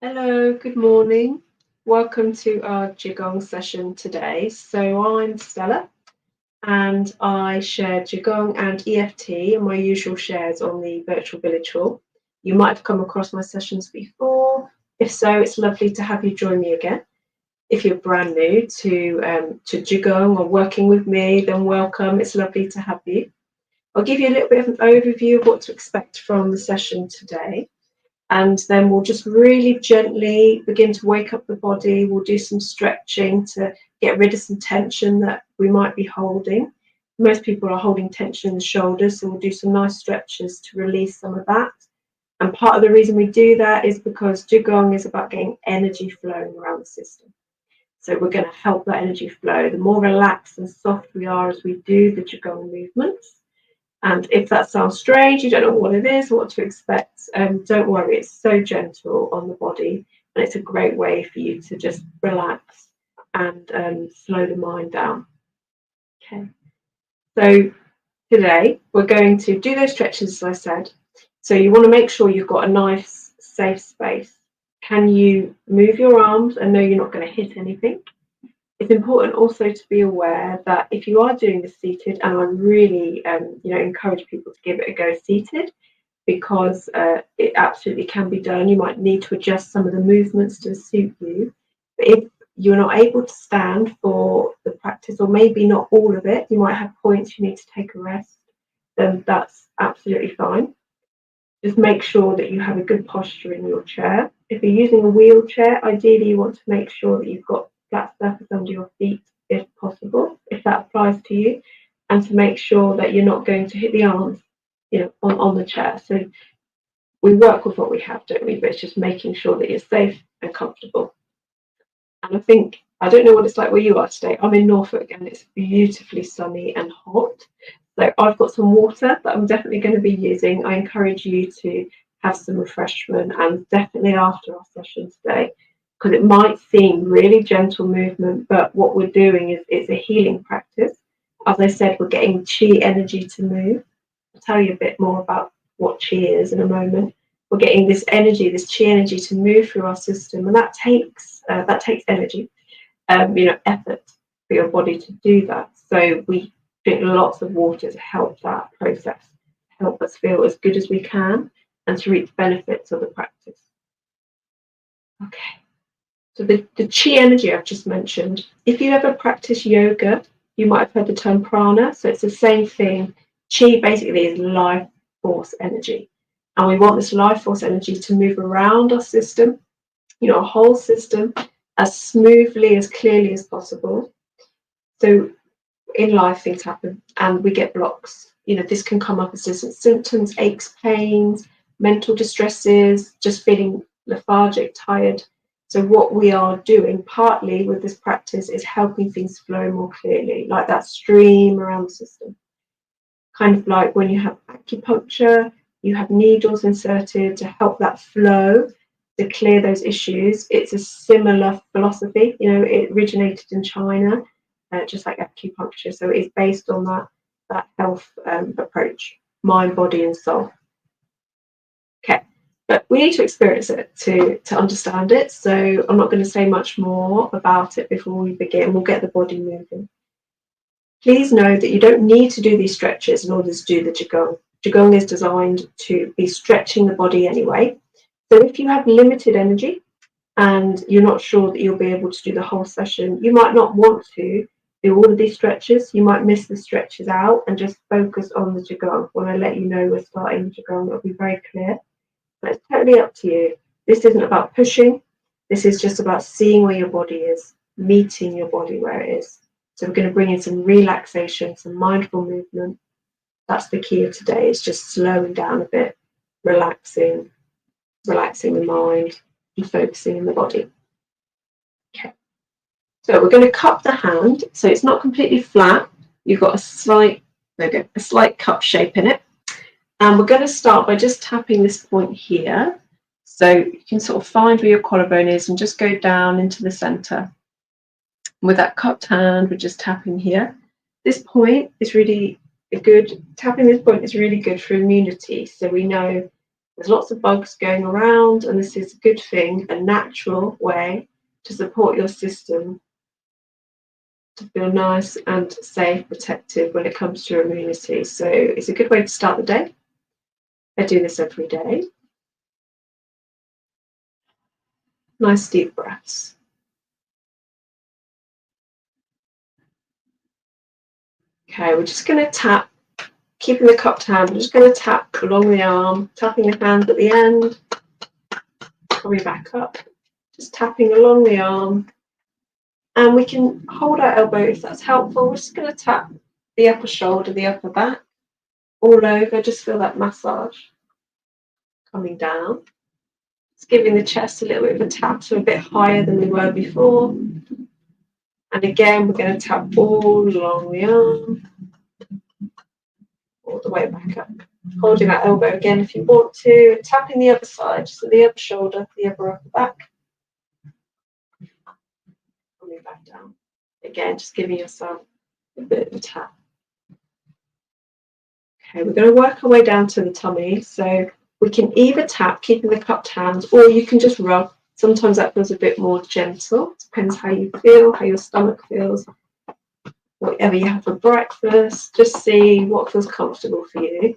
Hello, good morning. Welcome to our qigong session today. So I'm Stella and I share qigong and EFT and my usual shares on the virtual village hall. You might have come across my sessions before. If so, it's lovely to have you join me again. If you're brand new to qigong or working with me, then welcome. It's lovely to have you. I'll give you a little bit of an overview of what to expect from the session today. And then we'll just really gently begin to wake up the body. We'll do some stretching to get rid of some tension that we might be holding. Most people are holding tension in the shoulders, so we'll do some nice stretches to release some of that. And part of the reason we do that is because qigong is about getting energy flowing around the system. So we're going to help that energy flow. The more relaxed and soft we are as we do the qigong movements, and if that sounds strange, you don't know what it is, what to expect, don't worry, it's so gentle on the body, and it's a great way for you to just relax and slow the mind down. Okay, so today we're going to do those stretches, as I said. So you want to make sure you've got a nice, safe space. Can you move your arms and know you're not going to hit anything? It's important also to be aware that if you are doing this seated, and I really encourage people to give it a go seated, because it absolutely can be done. You might need to adjust some of the movements to suit you. But if you're not able to stand for the practice, or maybe not all of it, you might have points you need to take a rest, then that's absolutely fine. Just make sure that you have a good posture in your chair. If you're using a wheelchair, ideally you want to make sure that you've got flat surface under your feet if possible, if that applies to you, and to make sure that you're not going to hit the arms, on the chair. So we work with what we have, don't we? But it's just making sure that you're safe and comfortable. And I don't know what it's like where you are today. I'm in Norfolk and it's beautifully sunny and hot. So I've got some water that I'm definitely going to be using. I encourage you to have some refreshment, and definitely after our session today, because it might seem really gentle movement, but what we're doing is it's a healing practice. As I said, we're getting chi energy to move. I'll tell you a bit more about what chi is in a moment. We're getting this energy, this chi energy, to move through our system, and that takes energy, effort for your body to do that. So we drink lots of water to help that process, help us feel as good as we can, and to reap the benefits of the practice. Okay, so the chi energy I've just mentioned, if you ever practice yoga, you might have heard the term prana, so it's the same thing. Chi basically is life force energy, and we want this life force energy to move around our system, our whole system, as smoothly, as clearly as possible. So in life things happen and we get blocks. This can come up as different symptoms, aches, pains, mental distresses, just feeling lethargic, tired. So what we are doing partly with this practice is helping things flow more clearly, like that stream around the system. Kind of like when you have acupuncture, you have needles inserted to help that flow, to clear those issues. It's a similar philosophy. It originated in China, just like acupuncture. So it's based on that health approach, mind, body, and soul. Okay, but we need to experience it to understand it. So I'm not going to say much more about it before we begin. We'll get the body moving. Please know that you don't need to do these stretches in order to do the qigong. Qigong is designed to be stretching the body anyway. So if you have limited energy and you're not sure that you'll be able to do the whole session, you might not want to do all of these stretches. You might miss the stretches out and just focus on the qigong. When I let you know we're starting the qigong, it'll be very clear. But it's totally up to you. This isn't about pushing. This is just about seeing where your body is, meeting your body where it is. So we're going to bring in some relaxation, some mindful movement. That's the key of today. It's just slowing down a bit, relaxing the mind, and focusing in the body. Okay. So we're going to cup the hand, so it's not completely flat. You've got a slight cup shape in it. And we're going to start by just tapping this point here. So you can sort of find where your collarbone is and just go down into the center. With that cupped hand, we're just tapping here. This point is really good. Tapping this point is really good for immunity. So we know There's lots of bugs going around, and this is a good thing, a natural way to support your system to feel nice and safe, protective when it comes to your immunity. So it's a good way to start the day. I do this every day. Nice deep breaths. Okay, we're just going to tap, keeping the cupped hand, we're just going to tap along the arm, tapping the hand at the end, coming back up, just tapping along the arm. And we can hold our elbow if that's helpful. We're just going to tap the upper shoulder, the upper back, all over, just feel that massage coming down. It's giving the chest a little bit of a tap, so a bit higher than we were before. And again, we're going to tap all along the arm, all the way back up. Holding that elbow again if you want to, tapping the other side, so the other shoulder, the other upper back. Coming back down. Again, just giving yourself a bit of a tap. Okay, we're going to work our way down to the tummy. So we can either tap, keeping the cupped hands, or you can just rub. Sometimes that feels a bit more gentle. Depends how you feel, how your stomach feels. Whatever you have for breakfast, just see what feels comfortable for you.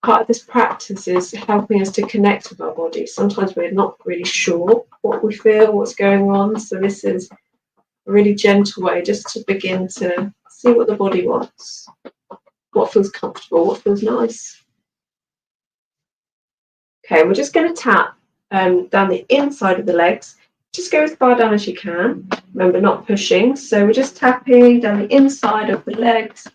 Part of this practice is helping us to connect with our body. Sometimes we're not really sure what we feel, what's going on. So this is a really gentle way just to begin to see what the body wants, what feels comfortable, what feels nice. Okay, we're just going to tap down the inside of the legs. Just go as far down as you can. Remember, not pushing. So we're just tapping down the inside of the legs.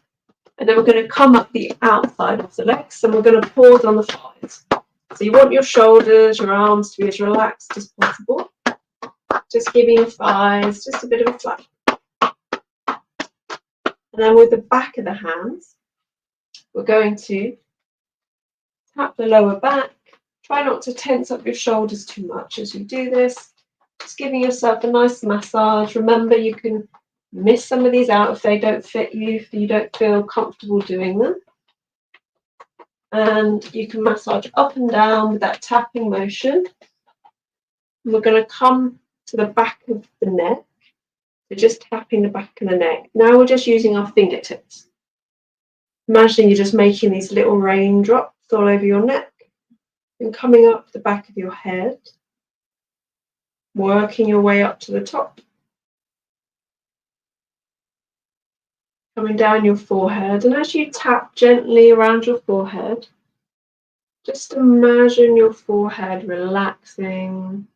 And then we're going to come up the outside of the legs. And we're going to pause on the thighs. So you want your shoulders, your arms to be as relaxed as possible. Just giving your thighs just a bit of a flap. And then with the back of the hands, we're going to tap the lower back. Try not to tense up your shoulders too much as you do this. Just giving yourself a nice massage. Remember, you can miss some of these out if they don't fit you, if you don't feel comfortable doing them. And you can massage up and down with that tapping motion. We're going to come to the back of the neck. So just tapping the back of the neck. Now we're just using our fingertips. Imagine you're just making these little raindrops all over your neck and coming up the back of your head, working your way up to the top, coming down your forehead. And as you tap gently around your forehead, just imagine your forehead relaxing,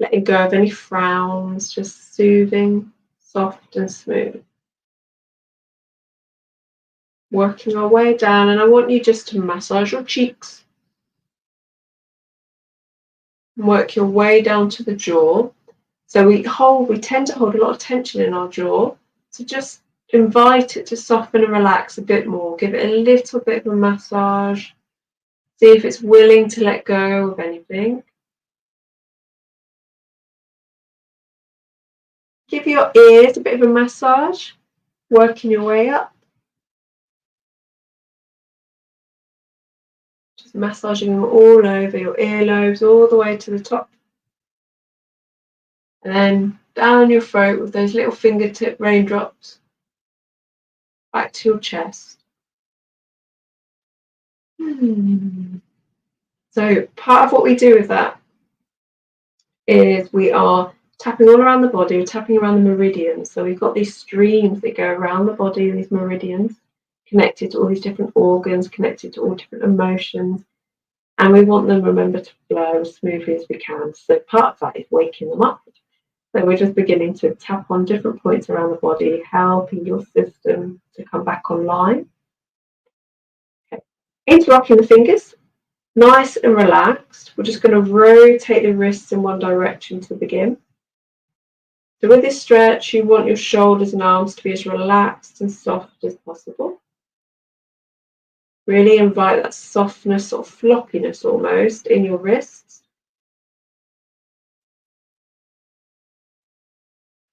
letting go of any frowns, just soothing, soft and smooth. Working our way down, and I want you just to massage your cheeks. Work your way down to the jaw. So we tend to hold a lot of tension in our jaw. So just invite it to soften and relax a bit more. Give it a little bit of a massage. See if it's willing to let go of anything. Give your ears a bit of a massage, working your way up. Just massaging them all over your earlobes, all the way to the top. And then down your throat with those little fingertip raindrops, back to your chest. So part of what we do with that is we are tapping all around the body, we're tapping around the meridians. So we've got these streams that go around the body, these meridians, connected to all these different organs, connected to all different emotions. And we want them, remember, to flow as smoothly as we can. So part of that is waking them up. So we're just beginning to tap on different points around the body, helping your system to come back online. Okay. Interlocking the fingers, nice and relaxed. We're just going to rotate the wrists in one direction to begin. So with this stretch, you want your shoulders and arms to be as relaxed and soft as possible. Really invite that softness or floppiness almost in your wrists.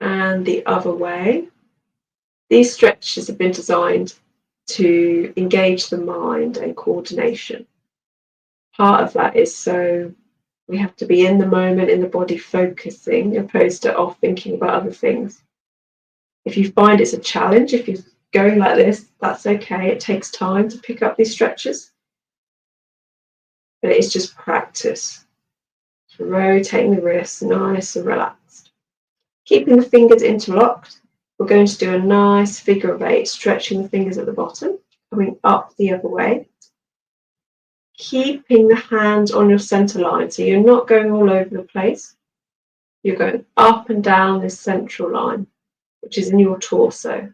And the other way. These stretches have been designed to engage the mind and coordination. part of that is so we have to be in the moment, in the body, focusing, opposed to off thinking about other things. If you find it's a challenge, if you're going like this, that's okay. It takes time to pick up these stretches, but it's just practice. So rotating the wrists, nice and relaxed. Keeping the fingers interlocked, we're going to do a nice figure of 8, stretching the fingers at the bottom, coming up the other way. Keeping the hands on your center line, so you're not going all over the place. You're going up and down this central line, which is in your torso.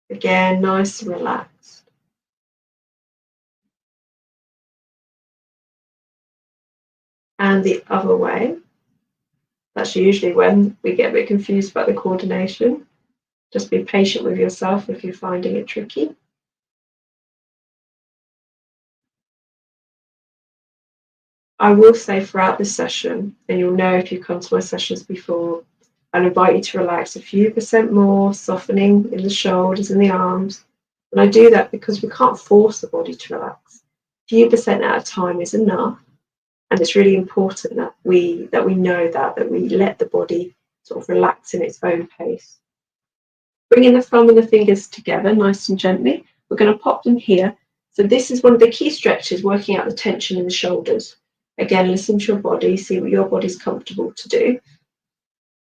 Again, nice and relaxed. And the other way. That's usually when we get a bit confused about the coordination. Just be patient with yourself if you're finding it tricky. I will say throughout this session, and you'll know if you've come to my sessions before, I'll invite you to relax a few percent more, softening in the shoulders and the arms. And I do that because we can't force the body to relax. A few percent at a time is enough. And it's really important that we know that we let the body sort of relax in its own pace. Bringing the thumb and the fingers together nice and gently. We're going to pop them here. So this is one of the key stretches, working out the tension in the shoulders. Again, listen to your body, see what your body's comfortable to do.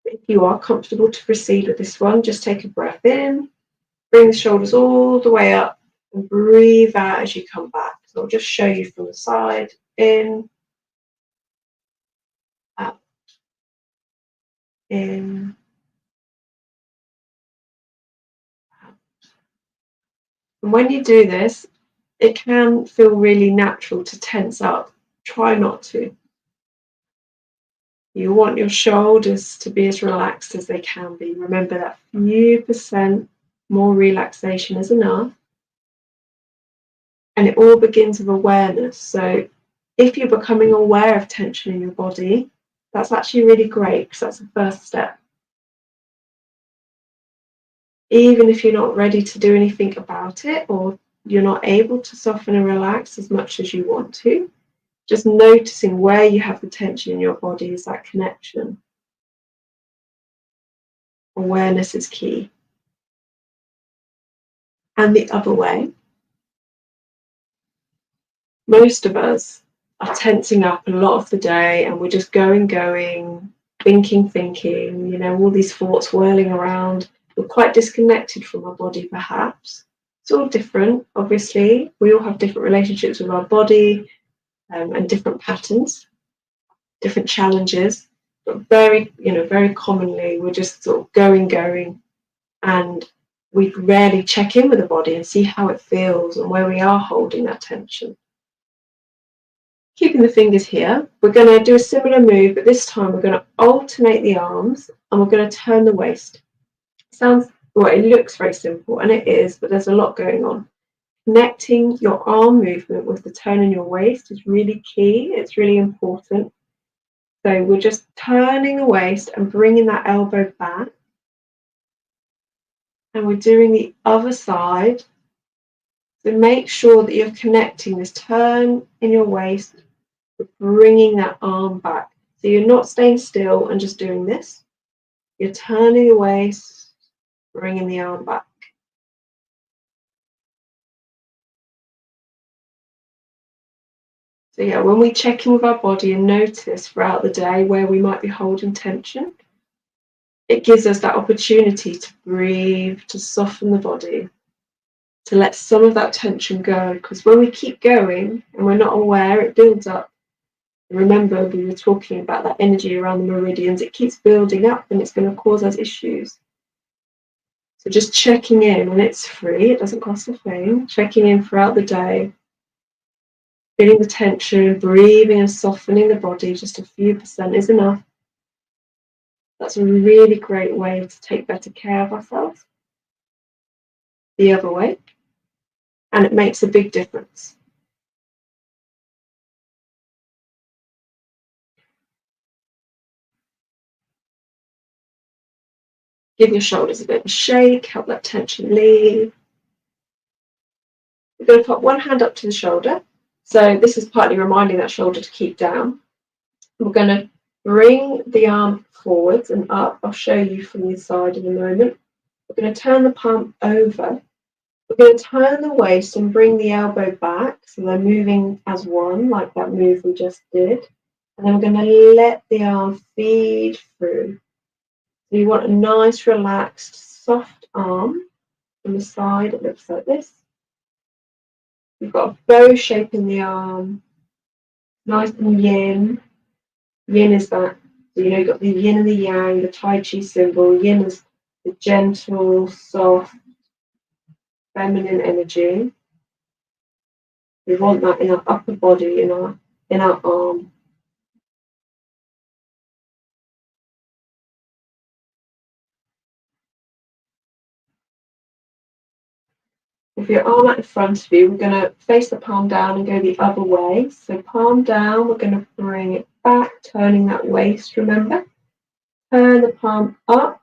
If you are comfortable to proceed with this one, just take a breath in, bring the shoulders all the way up, and breathe out as you come back. So I'll just show you from the side, in, out, in, out. And when you do this, it can feel really natural to tense up. Try not to. You want your shoulders to be as relaxed as they can be. Remember that few percent more relaxation is enough. And it all begins with awareness. So if you're becoming aware of tension in your body, that's actually really great because that's the first step. Even if you're not ready to do anything about it, or you're not able to soften and relax as much as you want to, just noticing where you have the tension in your body is that connection. Awareness is key. And the other way, most of us are tensing up a lot of the day and we're just going, thinking, all these thoughts whirling around. We're quite disconnected from our body, perhaps. It's all different, obviously. We all have different relationships with our body and different patterns, different challenges. But very commonly, we're just sort of going, and we rarely check in with the body and see how it feels and where we are holding that tension. Keeping the fingers here, we're going to do a similar move, but this time we're going to alternate the arms and we're going to turn the waist. It looks very simple, and it is, but there's a lot going on. Connecting your arm movement with the turn in your waist is really key. It's really important. So we're just turning the waist and bringing that elbow back. And we're doing the other side. So make sure that you're connecting this turn in your waist with bringing that arm back. So you're not staying still and just doing this. You're turning the waist, bringing the arm back. So yeah, when we check in with our body and notice throughout the day where we might be holding tension, it gives us that opportunity to breathe, to soften the body, to let some of that tension go. Because when we keep going and we're not aware, it builds up. Remember, we were talking about that energy around the meridians. It keeps building up and it's going to cause us issues. So just checking in, and it's free, it doesn't cost a thing. Checking in throughout the day, feeling the tension, breathing and softening the body, just a few percent is enough. That's a really great way to take better care of ourselves. The other way, and it makes a big difference. Give your shoulders a bit of a shake, help that tension leave. We're going to put one hand up to the shoulder. So this is partly reminding that shoulder to keep down. We're going to bring the arm forwards and up. I'll show you from the side in a moment. We're going to turn the palm over. We're going to turn the waist and bring the elbow back. So they're moving as one, like that move we just did. And then we're going to let the arm feed through. So you want a nice, relaxed, soft arm. On the side, it looks like this. You've got a bow shape in the arm, nice and yin. Yin is that, so you've got the yin and the yang, the Tai Chi symbol. Yin is the gentle, soft, feminine energy. We want that in our upper body, in our arm. With your arm out in front of you, we're going to face the palm down and go the other way. So palm down, we're going to bring it back, turning that waist, remember? Turn the palm up,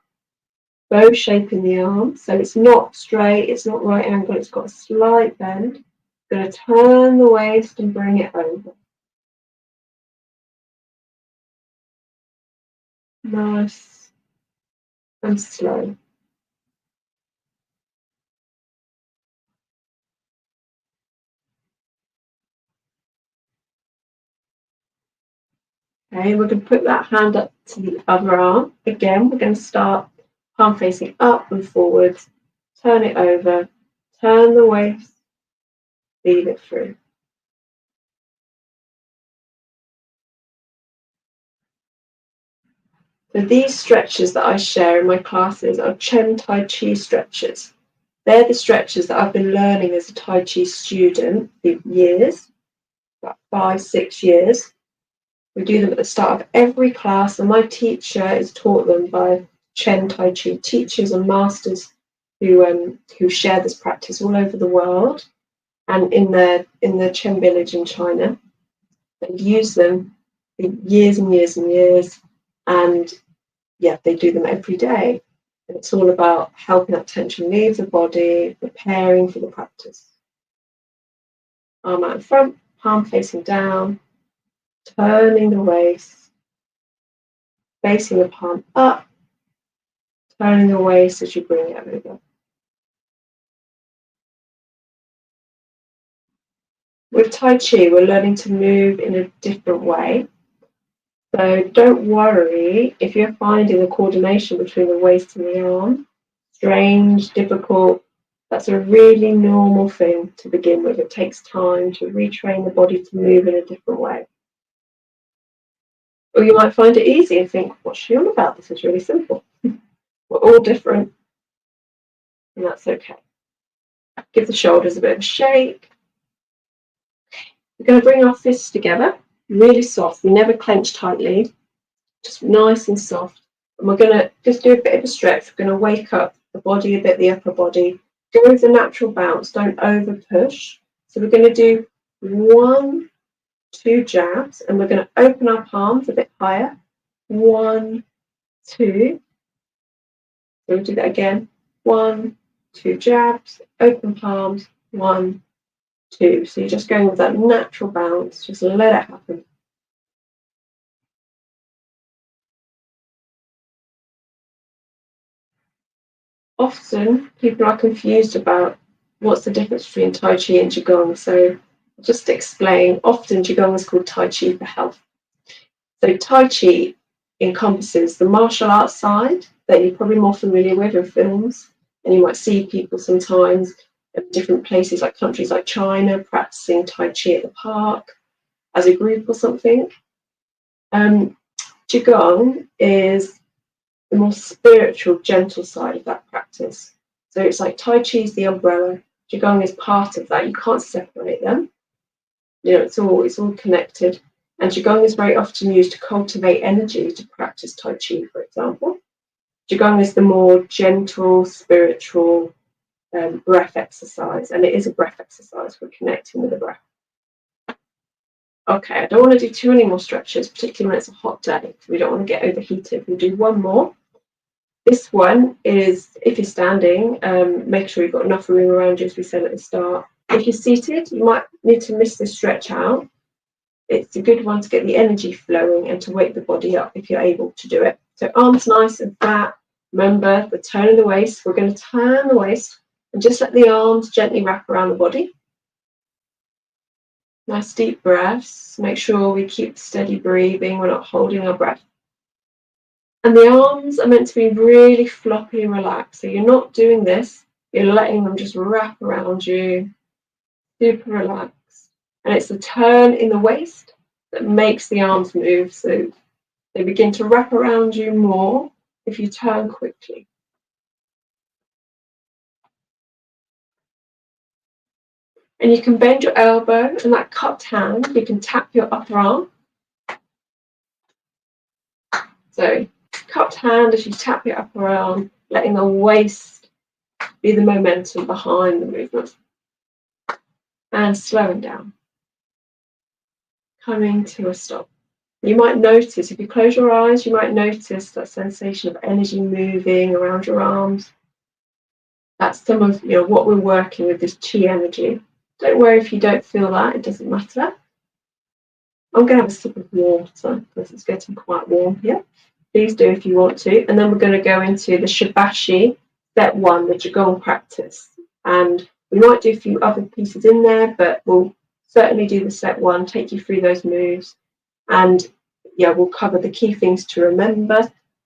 bow shape in the arm. So it's not straight, it's not right angle, it's got a slight bend. We're going to turn the waist and bring it over. Nice and slow. Okay, we're going to put that hand up to the other arm. Again, we're going to start palm facing up and forwards, turn it over, turn the waist, feed it through. So these stretches that I share in my classes are Chen Tai Chi stretches. They're the stretches that I've been learning as a Tai Chi student for years, about 5-6 years. We do them at the start of every class, and my teacher is taught them by Chen Tai Chi teachers and masters who share this practice all over the world. And in the Chen village in China, they've used them for years and years and years, and yeah, they do them every day. And it's all about helping that tension leave the body, preparing for the practice. Arm out in front, palm facing down, turning the waist, facing the palm up, turning the waist as you bring it over. With Tai Chi, we're learning to move in a different way. So don't worry if you're finding the coordination between the waist and the arm strange, difficult. That's a really normal thing to begin with. It takes time to retrain the body to move in a different way. Or you might find it easy and think, what's she on about? This is really simple. We're all different, and that's okay. Give the shoulders a bit of a shake. We're going to bring our fists together, really soft. We never clench tightly, just nice and soft. And we're going to just do a bit of a stretch. We're going to wake up the body a bit, the upper body. Go with the natural bounce, don't over push. So we're going to do 1, 2 jabs, and we're going to open our palms a bit higher. 1, 2. So we'll do that again. 1, 2 jabs, open palms, 1, 2. So you're just going with that natural bounce, just let it happen. Often people are confused about what's the difference between Tai Chi and qigong. So just to explain, often qigong is called Tai Chi for health. So Tai Chi encompasses the martial arts side that you're probably more familiar with in films, and you might see people sometimes in different places like countries like China practicing Tai Chi at the park as a group or something. Qigong is the more spiritual, gentle side of that practice. So it's like Tai Chi is the umbrella, Qigong is part of that. You can't separate them. It's all connected. And Qigong is very often used to cultivate energy to practice Tai Chi, for example. Qigong is the more gentle, spiritual breath exercise, and it is a breath exercise. We're connecting with the breath. Okay, I don't want to do too many more stretches, particularly when it's a hot day. We don't want to get overheated. We'll do one more. This one is, if you're standing, make sure you've got enough room around you, as we said at the start. If you're seated, you might need to miss this stretch out. It's a good one to get the energy flowing and to wake the body up if you're able to do it. So arms nice and flat. Remember the tone of the waist. We're going to turn the waist and just let the arms gently wrap around the body. Nice deep breaths. Make sure we keep steady breathing. We're not holding our breath. And the arms are meant to be really floppy and relaxed. So you're not doing this. You're letting them just wrap around you. Super relaxed. And it's the turn in the waist that makes the arms move. So they begin to wrap around you more if you turn quickly. And you can bend your elbow, and that cupped hand, you can tap your upper arm. So cupped hand as you tap your upper arm, letting the waist be the momentum behind the movement. And slowing down. Coming to a stop. You might notice, if you close your eyes, you might notice that sensation of energy moving around your arms. That's some of what we're working with, this chi energy. Don't worry if you don't feel that, it doesn't matter. I'm going to have a sip of water because it's getting quite warm here. Please do if you want to. And then we're going to go into the Shibashi, step 1, the qigong practice. And we might do a few other pieces in there, but we'll certainly do the step 1, take you through those moves. And we'll cover the key things to remember.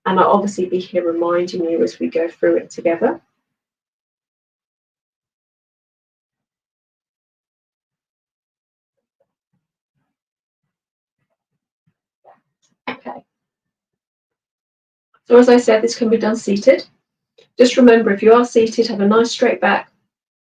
And I'll obviously be here reminding you as we go through it together. Okay. So as I said, this can be done seated. Just remember, if you are seated, have a nice straight back.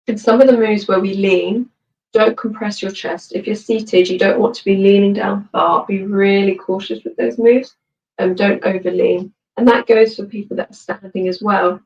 And some of the moves where we lean, don't compress your chest. If you're seated, you don't want to be leaning down far. Be really cautious with those moves and don't over lean. And that goes for people that are standing as well.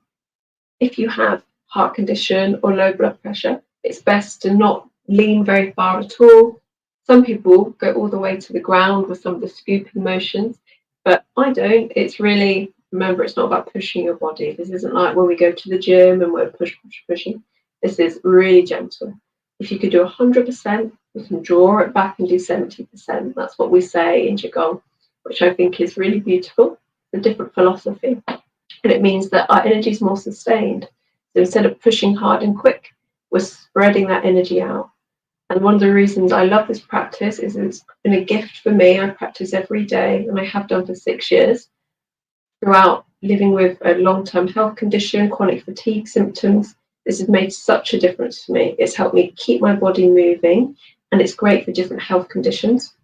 If you have heart condition or low blood pressure, it's best to not lean very far at all. Some people go all the way to the ground with some of the scooping motions, but I don't. It's really, remember, it's not about pushing your body. This isn't like when we go to the gym and we're pushing. This is really gentle. If you could do 100%, you can draw it back and do 70%. That's what we say in qigong, which I think is really beautiful. It's a different philosophy. And it means that our energy is more sustained. So instead of pushing hard and quick, we're spreading that energy out. And one of the reasons I love this practice is it's been a gift for me. I practice every day, and I have done for 6 years. Throughout living with a long-term health condition, chronic fatigue symptoms, this has made such a difference for me. It's helped me keep my body moving, and it's great for different health conditions.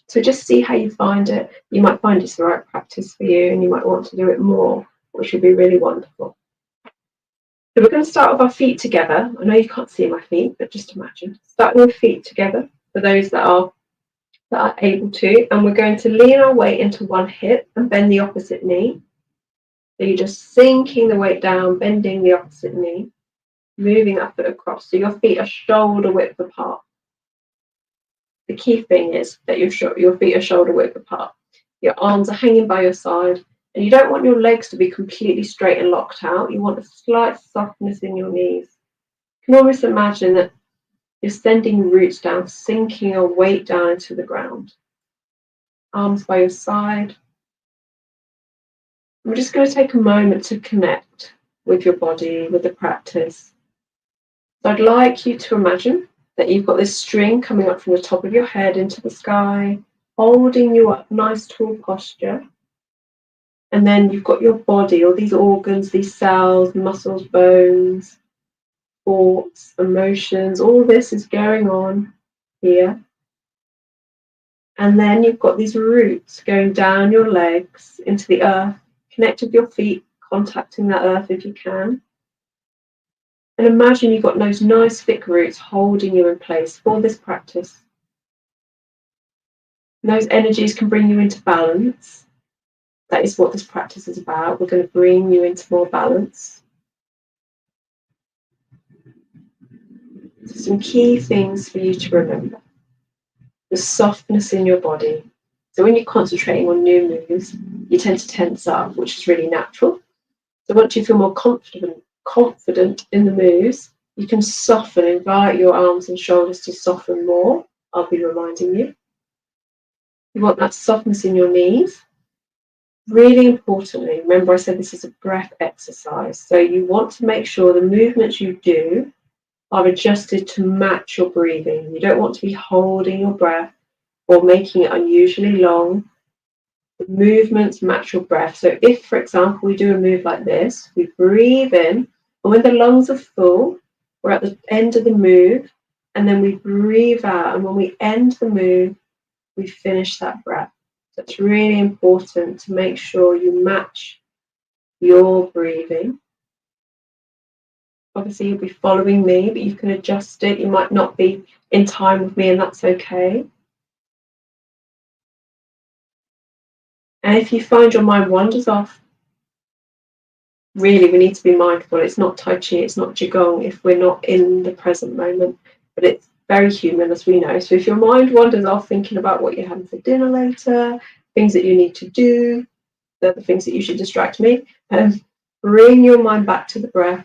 So just see how you find it. You might find it's the right practice for you, and you might want to do it more, which would be really wonderful. So we're going to start with our feet together. I know you can't see my feet, but just imagine. Starting with feet together for those that are able to. And we're going to lean our weight into one hip and bend the opposite knee. So you're just sinking the weight down, bending the opposite knee, moving up and across. So your feet are shoulder width apart. The key thing is that your feet are shoulder width apart. Your arms are hanging by your side. And you don't want your legs to be completely straight and locked out. You want a slight softness in your knees. You can almost imagine that you're sending roots down, sinking your weight down into the ground. Arms by your side. We're just going to take a moment to connect with your body, with the practice. So I'd like you to imagine that you've got this string coming up from the top of your head into the sky, holding you up, nice tall posture. And then you've got your body, all these organs, these cells, muscles, bones, thoughts, emotions, all this is going on here. And then you've got these roots going down your legs into the earth, connect with your feet, contacting that earth if you can. And imagine you've got those nice thick roots holding you in place for this practice. And those energies can bring you into balance. That is what this practice is about. We're going to bring you into more balance. So some key things for you to remember. The softness in your body. So when you're concentrating on new moves, you tend to tense up, which is really natural. So once you feel more confident in the moves, You can soften, invite your arms and shoulders to soften more. I'll be reminding you. You want that softness in your knees. Really importantly, remember I said this is a breath exercise, so you want to make sure the movements you do are adjusted to match your breathing. You don't want to be holding your breath or making it unusually long. The movements match your breath. So if, for example, we do a move like this, we breathe in, and when the lungs are full, we're at the end of the move, and then we breathe out, and when we end the move, we finish that breath. So it's really important to make sure you match your breathing. Obviously, you'll be following me, but you can adjust it. You might not be in time with me, and that's okay. And if you find your mind wanders off, really, we need to be mindful. It's not Tai Chi, it's not qigong if we're not in the present moment, but it's very human, as we know. So if your mind wanders off thinking about what you're having for dinner later, things that you need to do, they're the things that usually distract me, bring your mind back to the breath,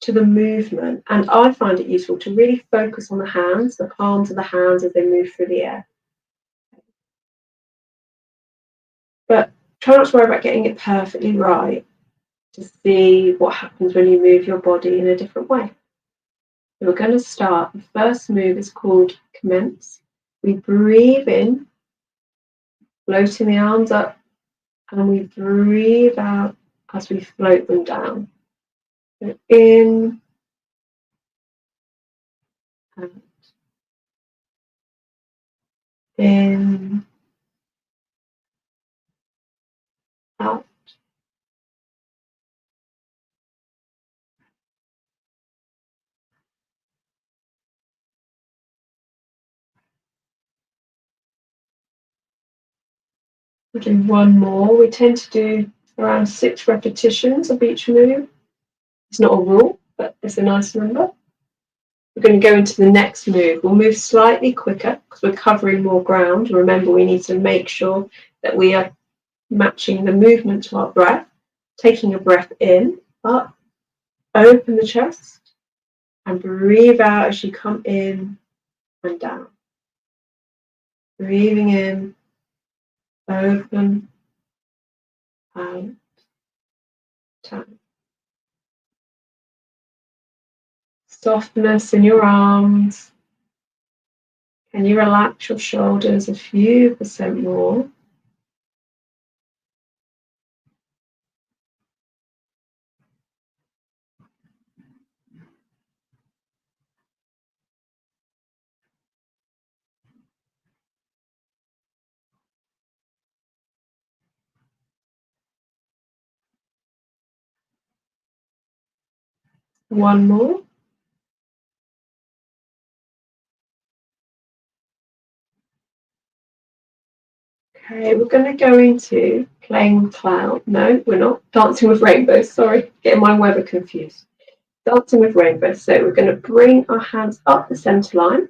to the movement. And I find it useful to really focus on the hands, the palms of the hands as they move through the air. But try not to worry about getting it perfectly right. To see what happens when you move your body in a different way. So we're going to start. The first move is called commence. We breathe in, floating the arms up, and we breathe out as we float them down. So in, out, in, out. We'll do one more. We tend to do around 6 repetitions of each move. It's not a rule, but it's a nice number. We're going to go into the next move. We'll move slightly quicker because we're covering more ground. Remember, we need to make sure that we are matching the movement to our breath. Taking a breath in, up, open the chest, and breathe out as you come in and down. Breathing in, open, out, down. Softness in your arms. Can you relax your shoulders a few percent more? One more. Okay, we're going to go into playing with cloud. No, we're not. Dancing with rainbows. Sorry, getting my weather confused. Dancing with rainbows. So we're going to bring our hands up the center line.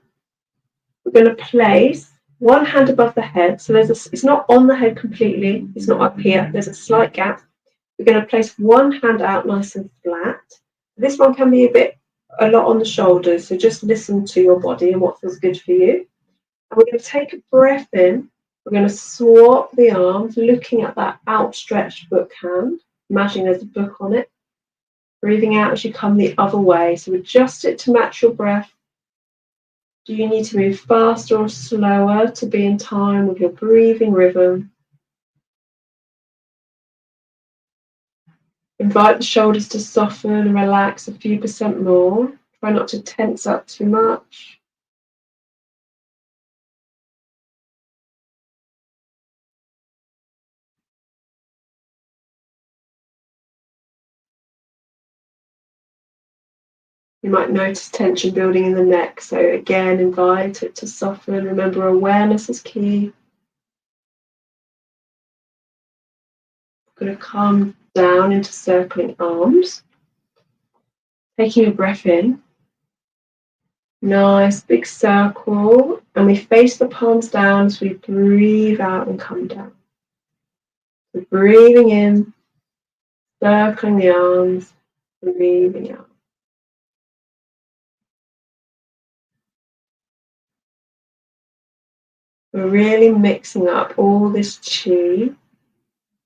We're going to place one hand above the head. So it's not on the head completely. It's not up here. There's a slight gap. We're going to place one hand out nice and flat. This one can be a lot on the shoulders. So just listen to your body and what feels good for you. And we're going to take a breath in. We're going to swap the arms, looking at that outstretched book hand. Imagine there's a book on it. Breathing out as you come the other way. So adjust it to match your breath. Do you need to move faster or slower to be in time with your breathing rhythm? Invite the shoulders to soften and relax a few percent more. Try not to tense up too much. You might notice tension building in the neck. So again, invite it to soften. Remember, awareness is key. I'm going to calm down into circling arms. Taking a breath in. Nice big circle. And we face the palms down as we breathe out and come down. So breathing in, circling the arms, breathing out. We're really mixing up all this qi.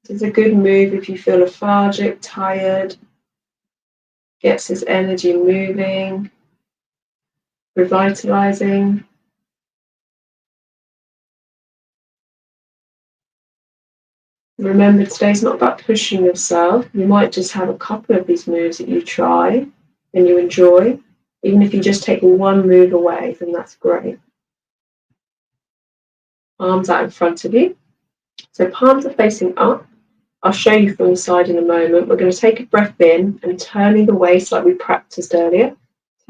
It's a good move if you feel lethargic, tired. Gets this energy moving, revitalizing. Remember, today's not about pushing yourself. You might just have a couple of these moves that you try and you enjoy. Even if you just take one move away, then that's great. Arms out in front of you. So palms are facing up. I'll show you from the side in a moment. We're going to take a breath in and turning the waist like we practiced earlier.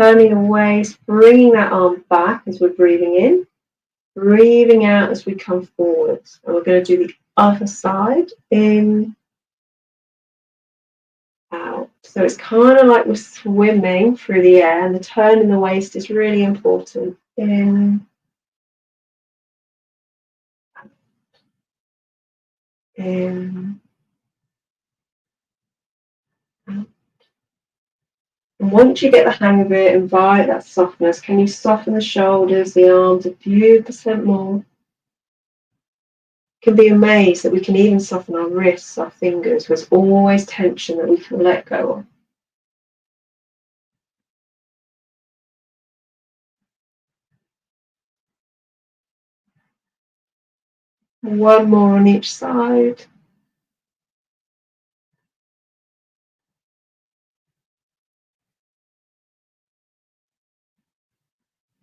Turning the waist, bringing that arm back as we're breathing in. Breathing out as we come forwards. And we're going to do the other side. In, out. So it's kind of like we're swimming through the air, and the turn in the waist is really important. In, in, out. And once you get the hang of it, invite that softness. Can you soften the shoulders, the arms a few percent more? Can be amazed that we can even soften our wrists, our fingers. There's always tension that we can let go of. One more on each side.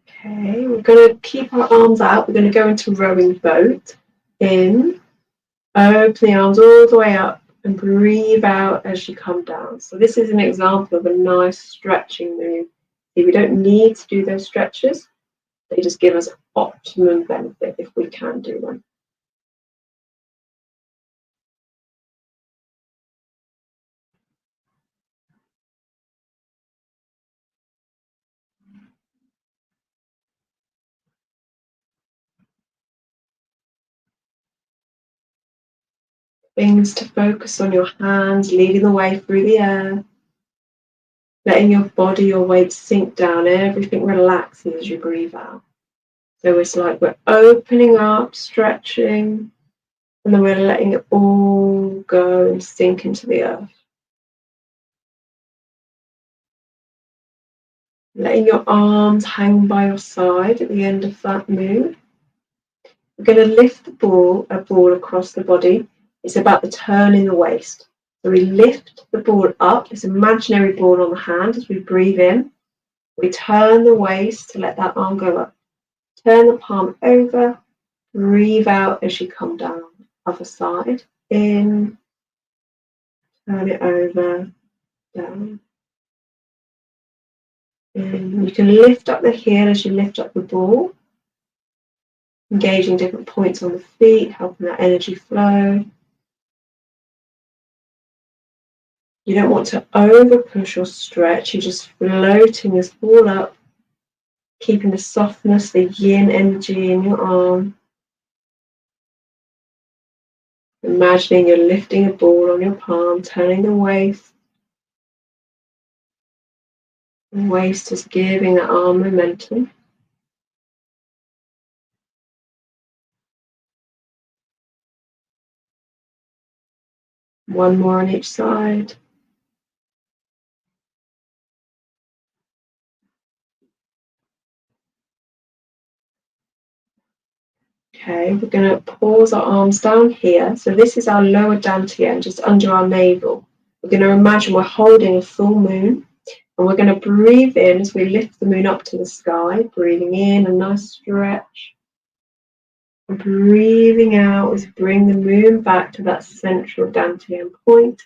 Okay, we're going to keep our arms out. We're going to go into rowing boat. In, open the arms all the way up and breathe out as you come down. So this is an example of a nice stretching move. See, we don't need to do those stretches. They just give us optimum benefit if we can do them. Things to focus on: your hands leading the way through the air, letting your body, your weight sink down. Everything relaxes as you breathe out. So it's like we're opening up, stretching, and then we're letting it all go and sink into the earth. Letting your arms hang by your side at the end of that move. We're going to lift a ball across the body. It's about the turn in the waist. So we lift the ball up, this imaginary ball on the hand as we breathe in. We turn the waist to let that arm go up. Turn the palm over, breathe out as you come down. Other side, in, turn it over, down. In. You can lift up the heel as you lift up the ball. Engaging different points on the feet, helping that energy flow. You don't want to over push or stretch. You're just floating this ball up, keeping the softness, the yin energy in your arm. Imagining you're lifting a ball on your palm, turning the waist. The waist is giving the arm momentum. One more on each side. Okay, we're going to pause our arms down here. So this is our lower dantian, just under our navel. We're going to imagine we're holding a full moon, and we're going to breathe in as we lift the moon up to the sky. Breathing in, a nice stretch. And breathing out as we bring the moon back to that central dantian point.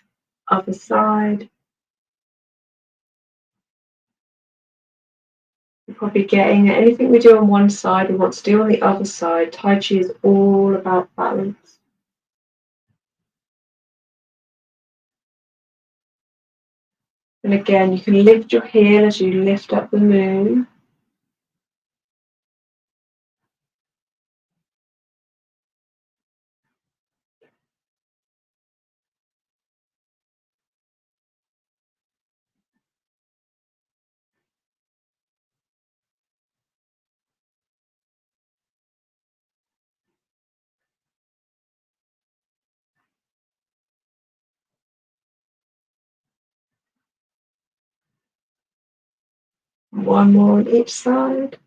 Other side. We're probably getting anything we do on one side, we want to do on the other side. Tai Chi is all about balance. And again, you can lift your heel as you lift up the moon. One more on each side.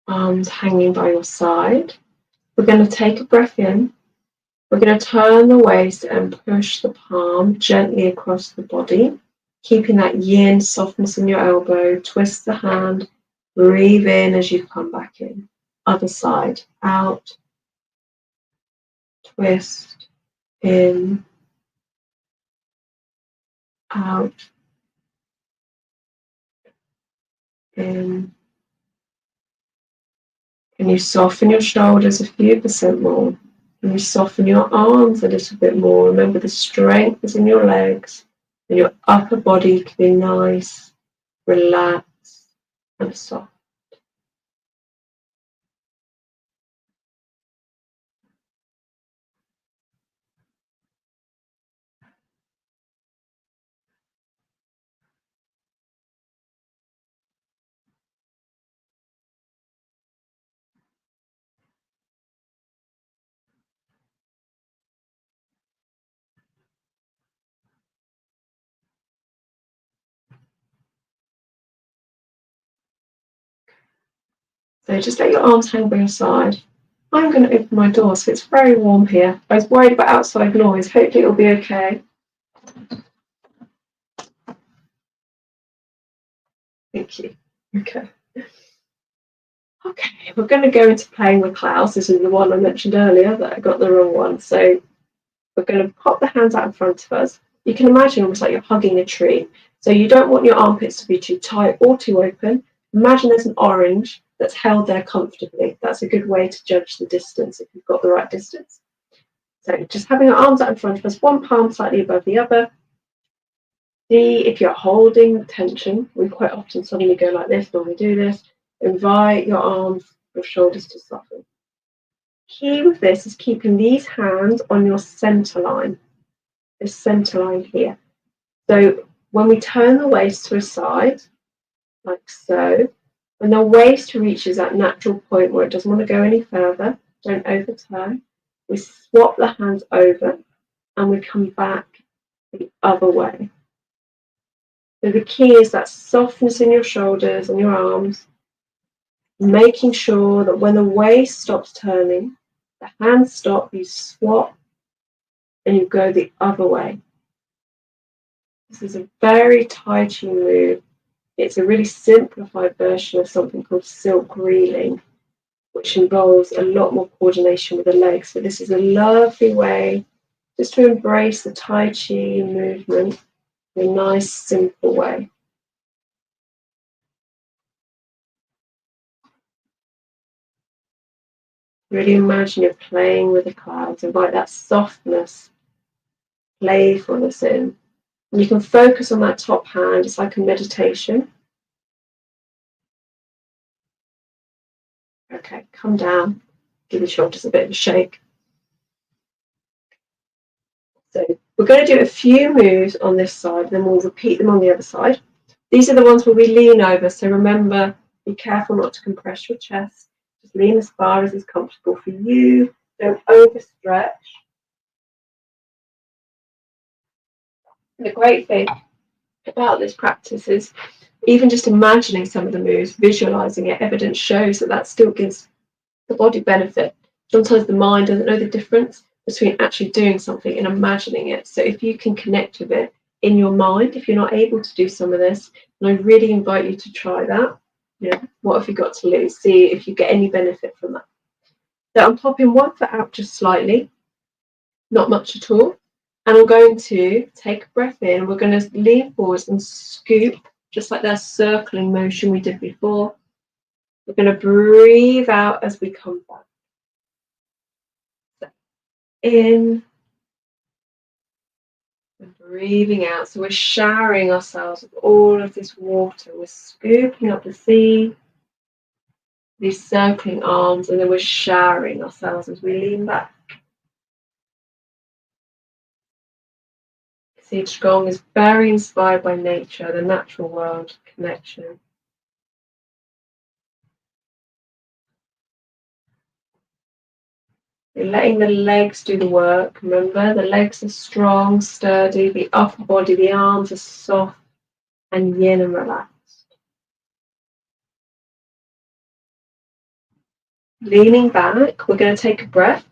Arms hanging by your side. We're going to take a breath in. We're going to turn the waist and push the palm gently across the body, keeping that yin softness in your elbow. Twist the hand. Breathe in as you come back in. Other side. Out. Twist. In. Out. In. Can you soften your shoulders a few percent more? Can you soften your arms a little bit more? Remember, the strength is in your legs, and your upper body can be nice, relaxed, and soft. So just let your arms hang by your side. I'm going to open my door, so it's very warm here. I was worried about outside noise. Hopefully it'll be okay. Thank you. Okay. Okay, we're going to go into playing with clouds. This is the one I mentioned earlier that I got the wrong one. So we're going to pop the hands out in front of us. You can imagine almost like you're hugging a tree. So you don't want your armpits to be too tight or too open. Imagine there's an orange that's held there comfortably. That's a good way to judge the distance if you've got the right distance. So just having your arms out in front of us, one palm slightly above the other. See if you're holding tension. We quite often suddenly go like this when we do this. Invite your arms, your shoulders to soften. Key with this is keeping these hands on your center line. This center line here. So when we turn the waist to a side, like so, when the waist reaches that natural point where it doesn't want to go any further, don't overturn, we swap the hands over and we come back the other way. So the key is that softness in your shoulders and your arms, making sure that when the waist stops turning, the hands stop, you swap and you go the other way. This is a very Tai Chi move. It's a really simplified version of something called silk reeling, which involves a lot more coordination with the legs. But this is a lovely way just to embrace the Tai Chi movement in a nice, simple way. Really imagine you're playing with the clouds. Invite that softness, playfulness in. And you can focus on that top hand. It's like a meditation. Okay, come down. Give your shoulders a bit of a shake. So we're going to do a few moves on this side, then we'll repeat them on the other side. These are the ones where we lean over. So remember, be careful not to compress your chest. Just lean as far as is comfortable for you. Don't overstretch. And the great thing about this practice is even just imagining some of the moves, visualizing it, evidence shows that that still gives the body benefit. Sometimes the mind doesn't know the difference between actually doing something and imagining it. So if you can connect with it in your mind, if you're not able to do some of this, and I really invite you to try that. What have you got to lose? See if you get any benefit from that. So I'm popping one foot out just slightly, not much at all. And I'm going to take a breath in. We're going to lean forwards and scoop, just like that circling motion we did before. We're going to breathe out as we come back. So in and breathing out. So we're showering ourselves with all of this water. We're scooping up the sea, these circling arms, and then we're showering ourselves as we lean back. See, Gong is very inspired by nature, the natural world connection. You're letting the legs do the work. Remember, the legs are strong, sturdy. The upper body, the arms are soft and yin and relaxed. Leaning back, we're going to take a breath.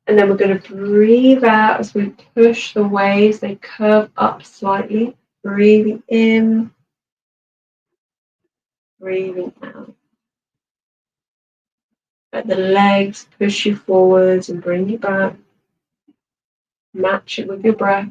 And then we're going to breathe out as we push the waves. They curve up slightly. Breathing in, breathing out. Let the legs push you forwards and bring you back. Match it with your breath.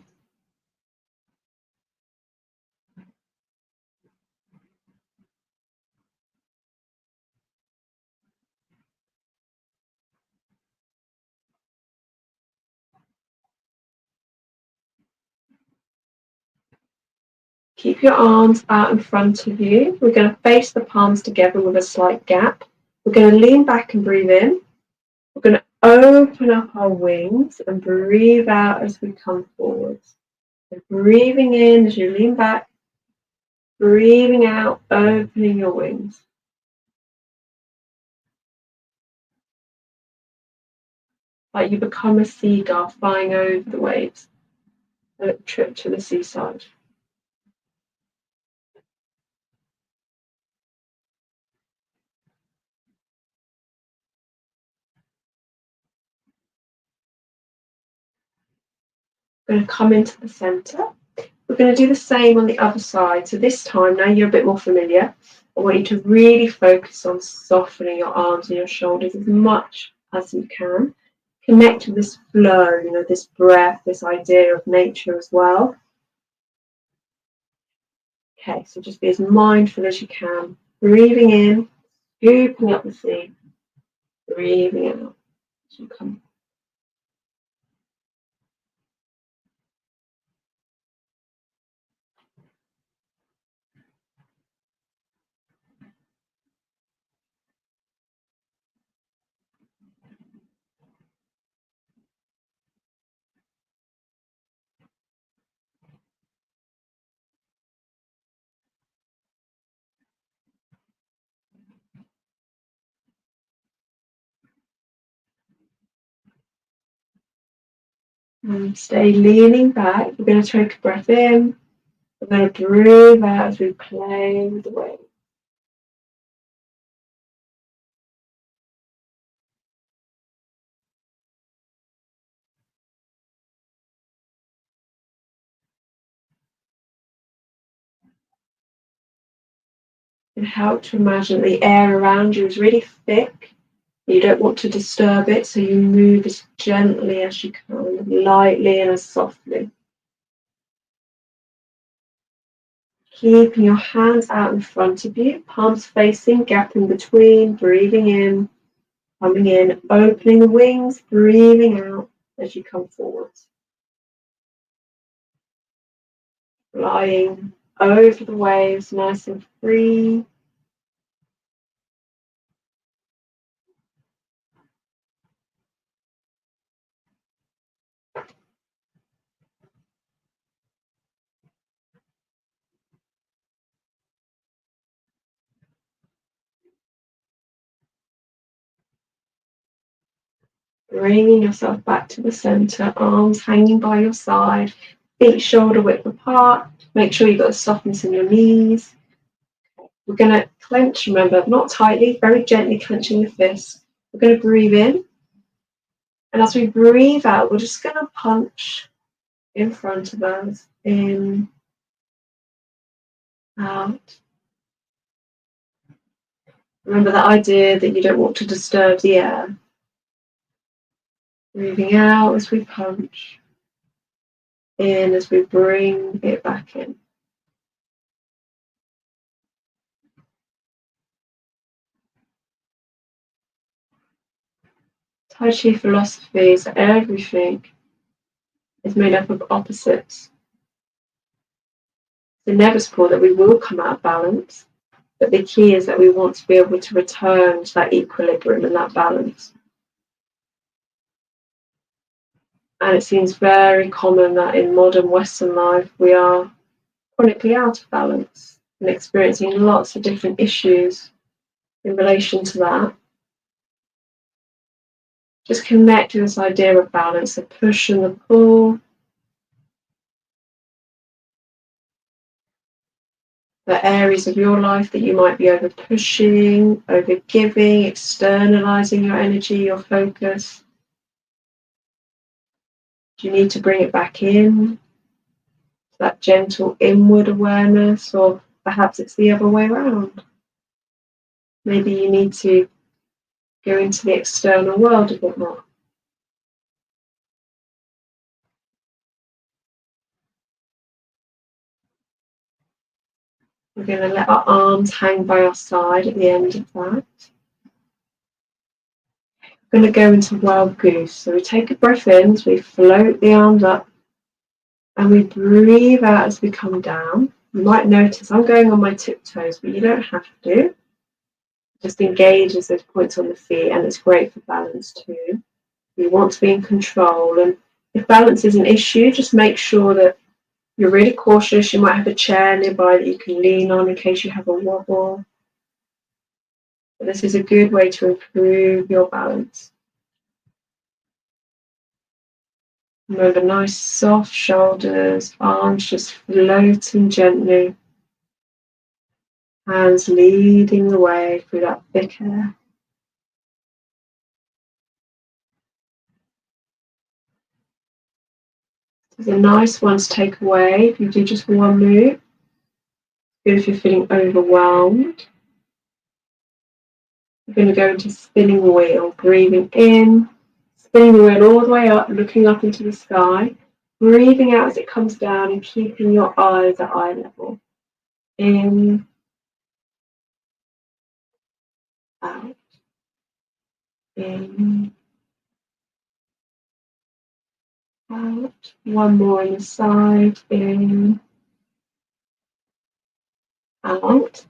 Keep your arms out in front of you. We're going to face the palms together with a slight gap. We're going to lean back and breathe in. We're going to open up our wings and breathe out as we come forwards. So breathing in as you lean back, breathing out, opening your wings. Like you become a seagull flying over the waves. A little trip to the seaside. We're going to come into the centre. We're going to do the same on the other side. So this time, now you're a bit more familiar, I want you to really focus on softening your arms and your shoulders as much as you can. Connect with this flow, this breath, this idea of nature as well. Okay, so just be as mindful as you can. Breathing in, scooping up the sea. Breathing out as you come. And stay leaning back. We're going to take a breath in. We're going to breathe out as we play with the waves. And help to imagine the air around you is really thick. You don't want to disturb it, so you move as gently as you can, lightly and as softly. Keeping your hands out in front of you, palms facing, gap in between, breathing in, coming in, opening the wings, breathing out as you come forward. Flying over the waves, nice and free. Bringing yourself back to the center, arms hanging by your side, feet shoulder width apart. Make sure you've got a softness in your knees. We're going to clench, remember, not tightly, very gently clenching the fists. We're going to breathe in. And as we breathe out, we're just going to punch in front of us, in, out. Remember that idea that you don't want to disturb the air. Breathing out as we punch, in as we bring it back in. Tai Chi philosophy is that everything is made up of opposites. It's inevitable that we will come out of balance, but the key is that we want to be able to return to that equilibrium and that balance. And it seems very common that in modern Western life we are chronically out of balance and experiencing lots of different issues in relation to that. just connect with this idea of balance, the push and the pull. The areas of your life that you might be over pushing, over giving, externalizing your energy, your focus. Do you need to bring it back in? That gentle inward awareness, or perhaps it's the other way around. Maybe you need to go into the external world a bit more. We're going to let our arms hang by our side at the end of that. We're going to go into wild goose. So we take a breath in as we float the arms up, and we breathe out as we come down. You might notice I'm going on my tiptoes, but you don't have to. Just engage as those points on the feet, and it's great for balance too. You want to be in control, and if balance is an issue, just make sure that you're really cautious. You might have a chair nearby that you can lean on in case you have a wobble. But this is a good way to improve your balance. Remember, nice soft shoulders, arms just floating gently, hands leading the way through that thick hair. It's a nice one to take away if you do just one move. Good if you're feeling overwhelmed. We're going to go into spinning wheel, breathing in, spinning the wheel all the way up, looking up into the sky, breathing out as it comes down and keeping your eyes at eye level. In, out, in, out. One more on the side, in, out.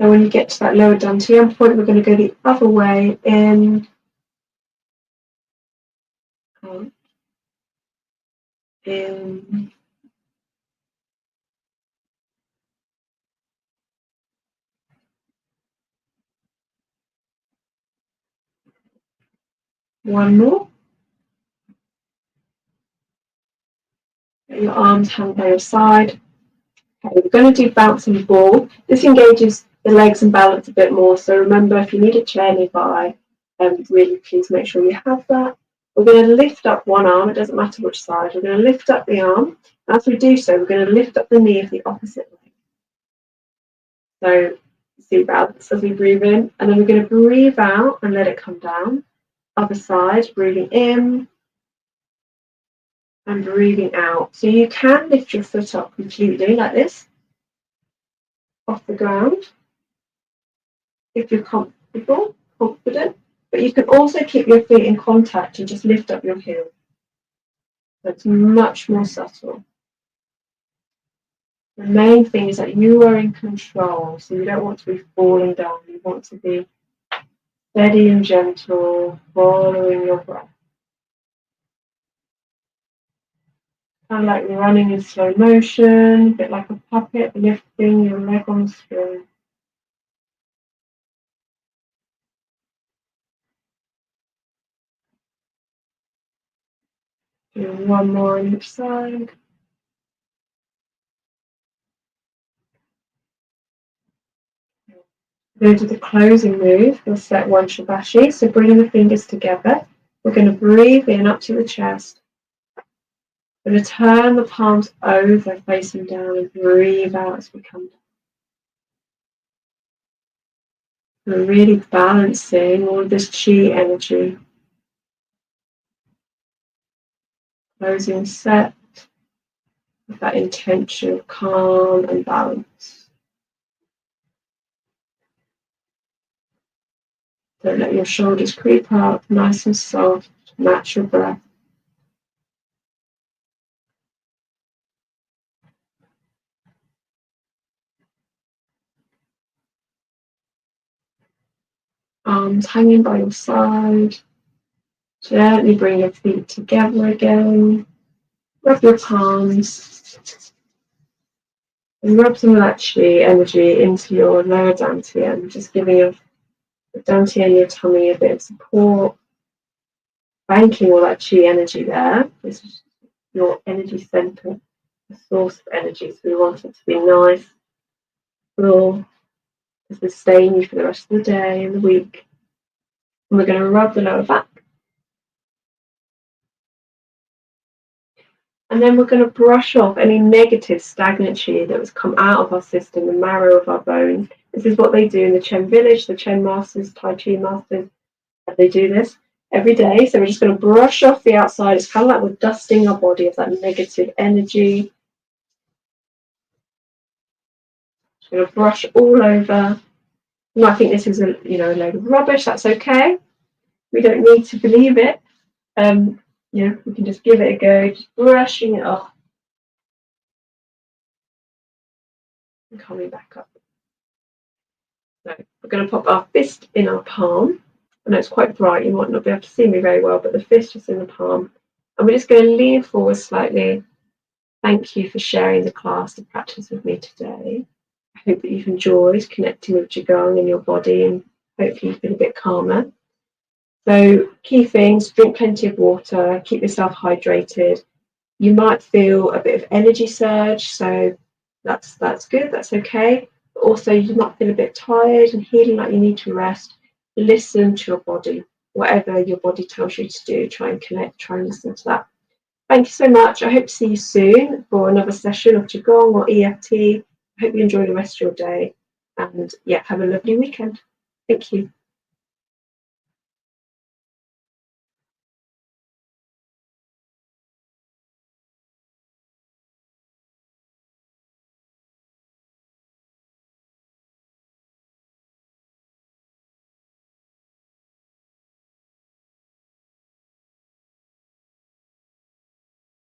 So when you get to that lower dantian point, we're going to go the other way, in, out, in, one more. Get your arms hang by your side. Okay, we're going to do bouncing ball. This engages the legs and balance a bit more. So remember, if you need a chair nearby, really please make sure you have that. We're going to lift up one arm. It doesn't matter which side. We're going to lift up the arm. As we do so, we're going to lift up the knee of the opposite leg. So see balance as we breathe in, and then we're going to breathe out and let it come down. Other side, breathing in and breathing out. So you can lift your foot up completely like this off the ground if you're comfortable, confident, but you can also keep your feet in contact and just lift up your heel. That's much more subtle. The main thing is that you are in control, so you don't want to be falling down. You want to be steady and gentle, following your breath. Kind of like running in slow motion, a bit like a puppet, lifting your leg on the string. Do one more on each side. We're going to do the closing move for set one shabashi. So bringing the fingers together, we're going to breathe in up to the chest. We're going to turn the palms over, facing down, and breathe out as we come down. We're really balancing all of this chi energy. Closing set with that intention of calm and balance. Don't let your shoulders creep up, nice and soft, match your breath. Arms hanging by your side. Gently bring your feet together again. Rub your palms. And rub some of that chi energy into your lower dantian, just giving your dantian, your tummy a bit of support. banking all that chi energy there. This is your energy center, the source of energy. So we want it to be nice, full, to sustain you for the rest of the day and the week. And we're going to rub the lower back. And then we're going to brush off any negative stagnant chi that has come out of our system, the marrow of our bones. This is what they do in the Chen village, the Chen masters, Tai Chi masters. They do this every day. So we're just going to brush off the outside. It's kind of like we're dusting our body of that negative energy. Just going to brush all over. You might think this is a load of rubbish. That's okay. We don't need to believe it. We can just give it a go, just brushing it off and coming back up. So we're going to pop our fist in our palm. I know it's quite bright, you might not be able to see me very well, but the fist is in the palm. And we're just going to lean forward slightly. Thank you for sharing the class, the practice with me today. I hope that you've enjoyed connecting with qigong in your body and hopefully you feel a bit calmer. So key things, drink plenty of water, keep yourself hydrated. You might feel a bit of energy surge, so that's good, that's okay. But also you might feel a bit tired and feeling like you need to rest. Listen to your body. Whatever your body tells you to do, try and connect, try and listen to that. Thank you so much. I hope to see you soon for another session of qigong or EFT. I hope you enjoy the rest of your day and have a lovely weekend. Thank you.